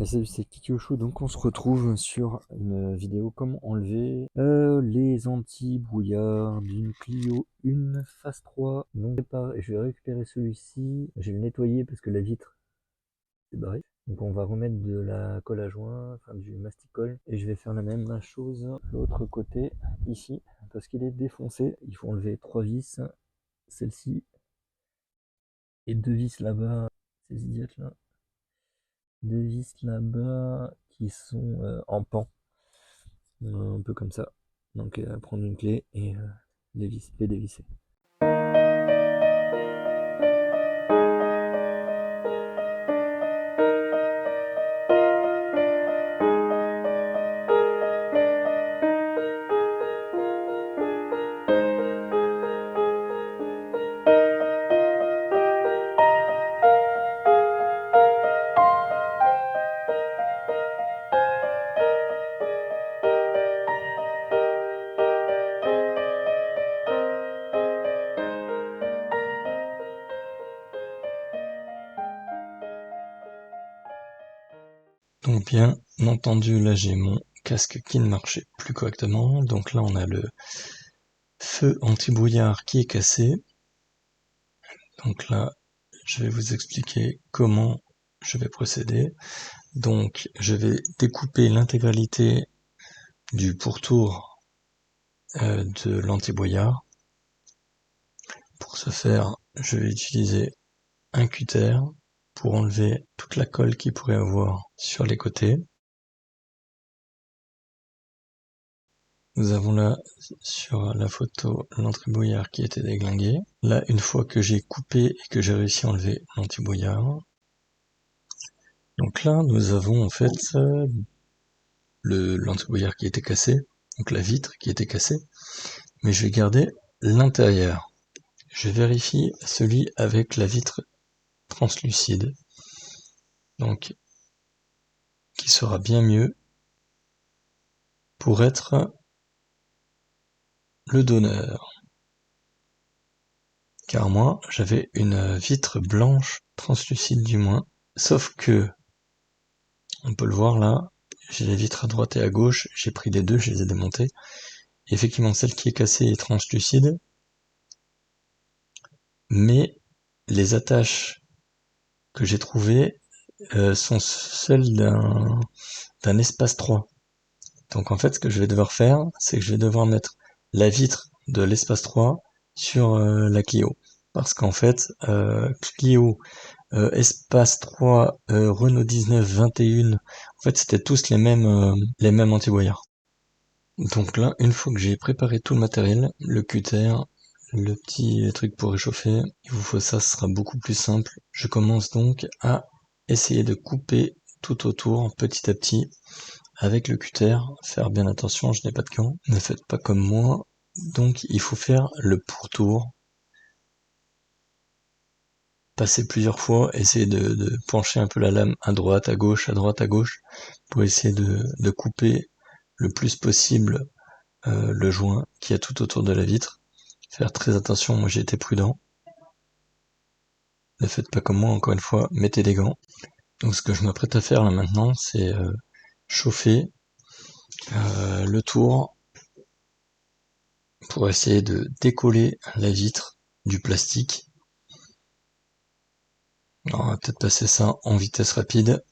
Salut, c'est Kikiosho, donc on se retrouve sur une vidéo comment enlever les anti-brouillards d'une Clio 1 Phase 3. Donc je vais récupérer celui-ci, je vais le nettoyer parce que la vitre s'est barrée. Donc on va remettre de la colle à joint, enfin du mastic-colle, et je vais faire la même chose de l'autre côté, ici, parce qu'il est défoncé. Il faut enlever 3 vis, celle-ci, et 2 vis là-bas, ces idiotes là. 2 vis là-bas qui sont en pan. Un peu comme ça. Donc prendre une clé et les dévisser. Donc bien entendu, là j'ai mon casque qui ne marchait plus correctement. Donc là on a le feu anti-brouillard qui est cassé. Donc là je vais vous expliquer comment je vais procéder. Donc je vais découper l'intégralité du pourtour de l'anti-brouillard. Pour ce faire, je vais utiliser un cutter pour enlever toute la colle qu'il pourrait avoir sur les côtés. Nous avons là sur la photo l'anti-brouillard qui était déglingué. Là, une fois que j'ai coupé et que j'ai réussi à enlever l'anti-brouillard, donc là nous avons en fait l'anti-brouillard qui était cassé, donc la vitre qui était cassée, mais je vais garder l'intérieur. Je vérifie celui avec la vitre translucide, donc qui sera bien mieux pour être le donneur. Car moi, j'avais une vitre blanche, translucide du moins, sauf que, on peut le voir là, j'ai les vitres à droite et à gauche, j'ai pris les deux, je les ai démontées. Et effectivement, celle qui est cassée est translucide, mais les attaches que j'ai trouvées sont celles d'un espace 3. Donc en fait, ce que je vais devoir faire, c'est que je vais devoir mettre la vitre de l'espace 3 sur la Clio. Parce qu'en fait, Clio, espace 3, Renault 19, 21, en fait c'était tous les mêmes anti-brouillards. Donc là, une fois que j'ai préparé tout le matériel, le cutter, le petit truc pour réchauffer, il vous faut ça, ce sera beaucoup plus simple. Je commence donc à essayer de couper tout autour petit à petit avec le cutter. Faire bien attention, je n'ai pas de gants, ne faites pas comme moi. Donc il faut faire le pourtour, passer plusieurs fois, essayer de pencher un peu la lame à droite, à gauche, pour essayer de couper le plus possible le joint qui a tout autour de la vitre. Faire très attention, moi j'ai été prudent. Ne faites pas comme moi, encore une fois, mettez des gants. Donc ce que je m'apprête à faire là maintenant, c'est chauffer le tour pour essayer de décoller la vitre du plastique. Alors, on va peut-être passer ça en vitesse rapide.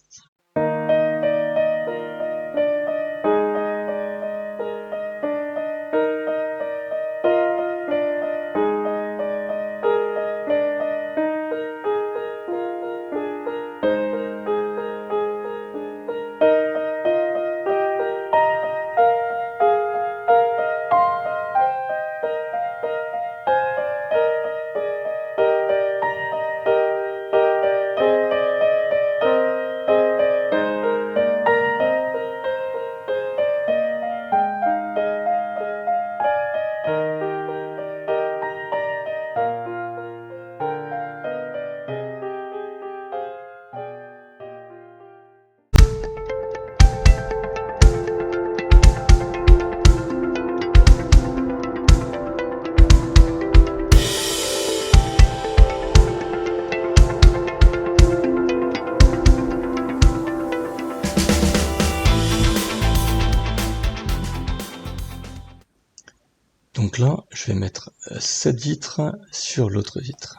Donc là, je vais mettre cette vitre sur l'autre vitre.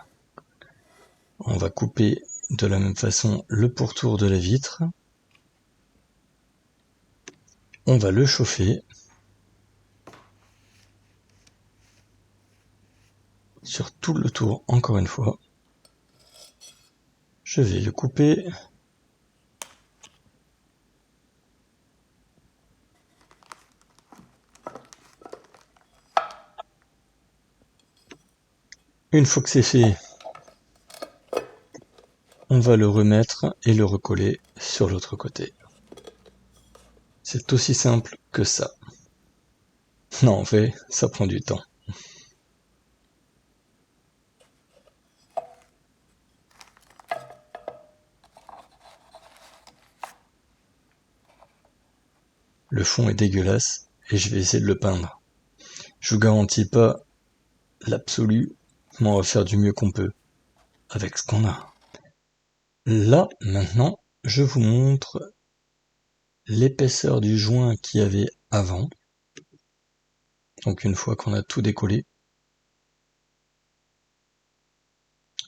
On va couper de la même façon le pourtour de la vitre. On va le chauffer sur tout le tour encore une fois. Je vais le couper. Une fois que c'est fait, on va le remettre et le recoller sur l'autre côté. C'est aussi simple que ça. Non, en fait, ça prend du temps. Le fond est dégueulasse et je vais essayer de le peindre. Je vous garantis pas l'absolu, mais on va faire du mieux qu'on peut avec ce qu'on a. Là, maintenant, je vous montre l'épaisseur du joint qu'il y avait avant. Donc une fois qu'on a tout décollé.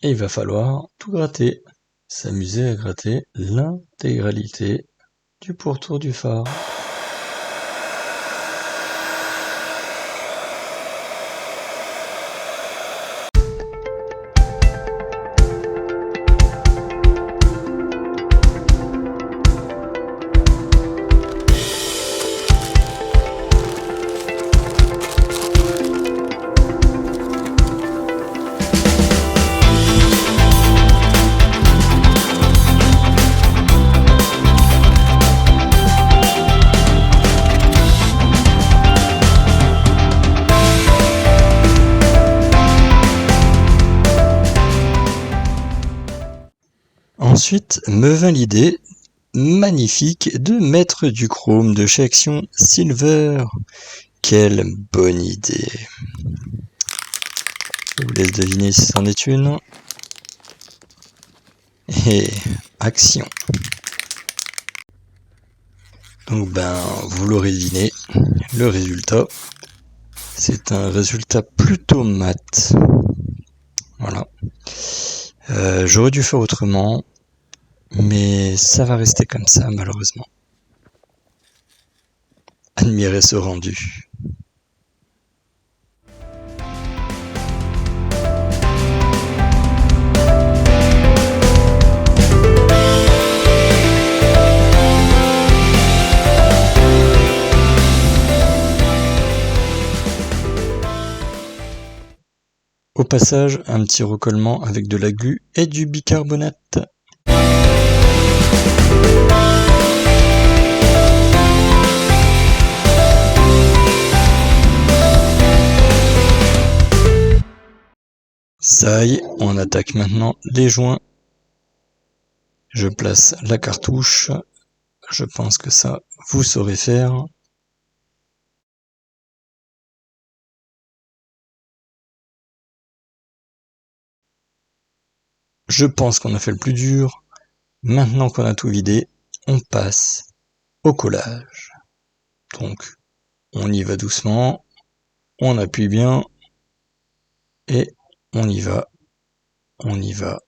Et il va falloir tout gratter. S'amuser à gratter l'intégralité du pourtour du phare. Ensuite me vint l'idée magnifique de mettre du chrome de chez Action Silver. Quelle bonne idée! Je vous laisse deviner si c'en est une. Et action! Donc vous l'aurez deviné, le résultat, c'est un résultat plutôt mat. Voilà. J'aurais dû faire autrement, mais ça va rester comme ça malheureusement. Admirez ce rendu. Au passage, un petit recollement avec de la glu et du bicarbonate. Ça y est, on attaque maintenant les joints. Je place la cartouche. Je pense que ça, vous saurez faire. Je pense qu'on a fait le plus dur. Maintenant qu'on a tout vidé, on passe au collage. Donc, on y va doucement, on appuie bien, et on y va, on y va,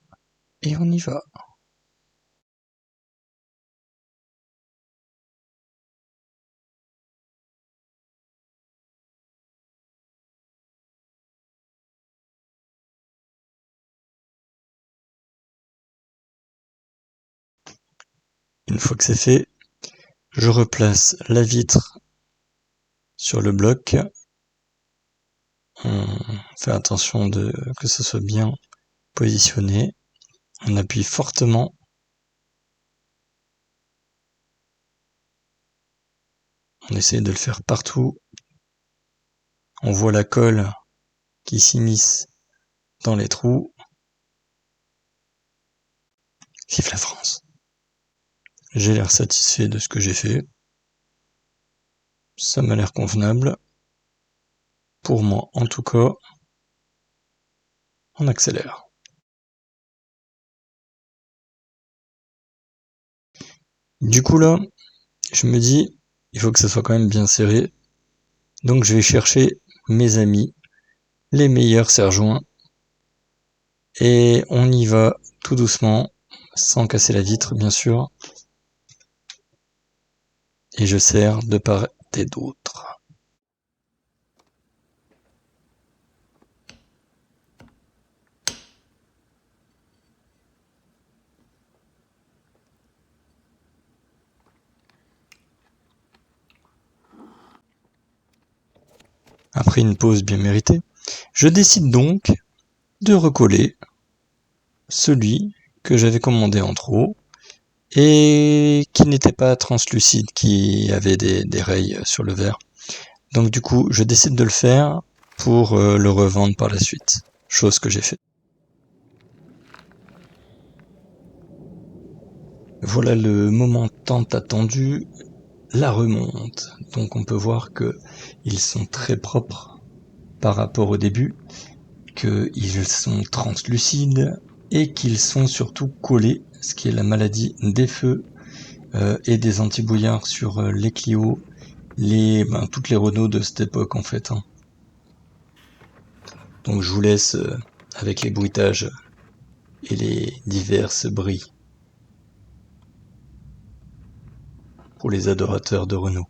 et on y va. Une fois que c'est fait, je replace la vitre sur le bloc. On fait attention que ce soit bien positionné. On appuie fortement. On essaie de le faire partout. On voit la colle qui s'immisce dans les trous. Vive la France! J'ai l'air satisfait de ce que j'ai fait. Ça m'a l'air convenable. Pour moi, en tout cas, on accélère. Du coup là, je me dis, il faut que ça soit quand même bien serré. Donc je vais chercher mes amis, les meilleurs serre-joints. Et on y va tout doucement, sans casser la vitre bien sûr. Et je serre de part et d'autre. Après une pause bien méritée, je décide donc de recoller celui que j'avais commandé en trop et qui n'était pas translucide, qui avait des rayes sur le verre. Donc du coup, je décide de le faire pour le revendre par la suite, chose que j'ai fait. Voilà le moment tant attendu, la remonte. Donc on peut voir que ils sont très propres par rapport au début, qu'ils sont translucides et qu'ils sont surtout collés, ce qui est la maladie des feux et des antibouillards sur les Clio, toutes les Renault de cette époque en fait. Donc je vous laisse avec les bruitages et les diverses bris pour les adorateurs de Renault.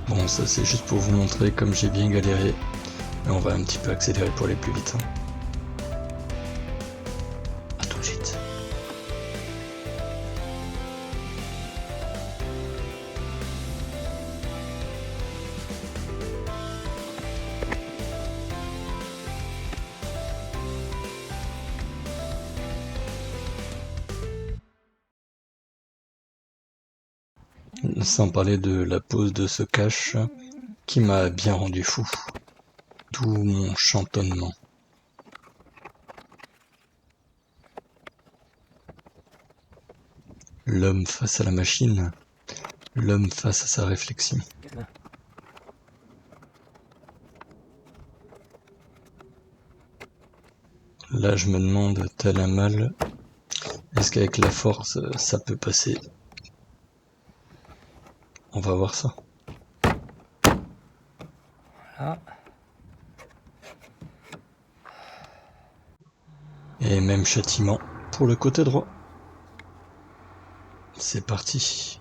Bon, ça c'est juste pour vous montrer comme j'ai bien galéré. Mais on va un petit peu accélérer pour aller plus vite. A tout de suite. Sans parler de la pose de ce cache qui m'a bien rendu fou. Tout mon chantonnement. L'homme face à la machine, l'homme face à sa réflexion. Là je me demande, tel un mal, est-ce qu'avec la force ça peut passer? On va voir ça. Voilà. Et même châtiment pour le côté droit. C'est parti.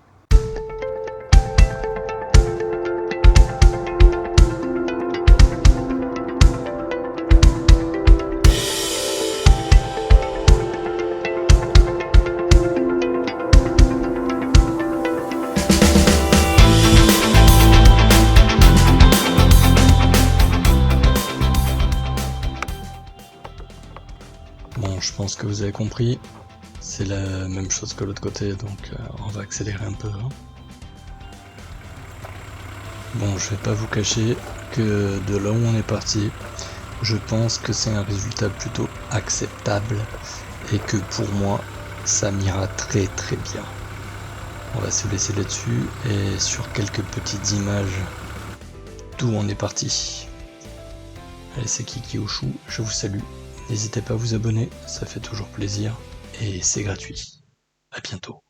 Bon, je pense que vous avez compris, c'est la même chose que l'autre côté, donc on va accélérer un peu. Bon, je vais pas vous cacher que de là où on est parti, je pense que c'est un résultat plutôt acceptable et que pour moi, ça m'ira très très bien. On va se laisser là-dessus et sur quelques petites images d'où on est parti. Allez, c'est Kiki Oshou, je vous salue. N'hésitez pas à vous abonner, ça fait toujours plaisir et c'est gratuit. À bientôt.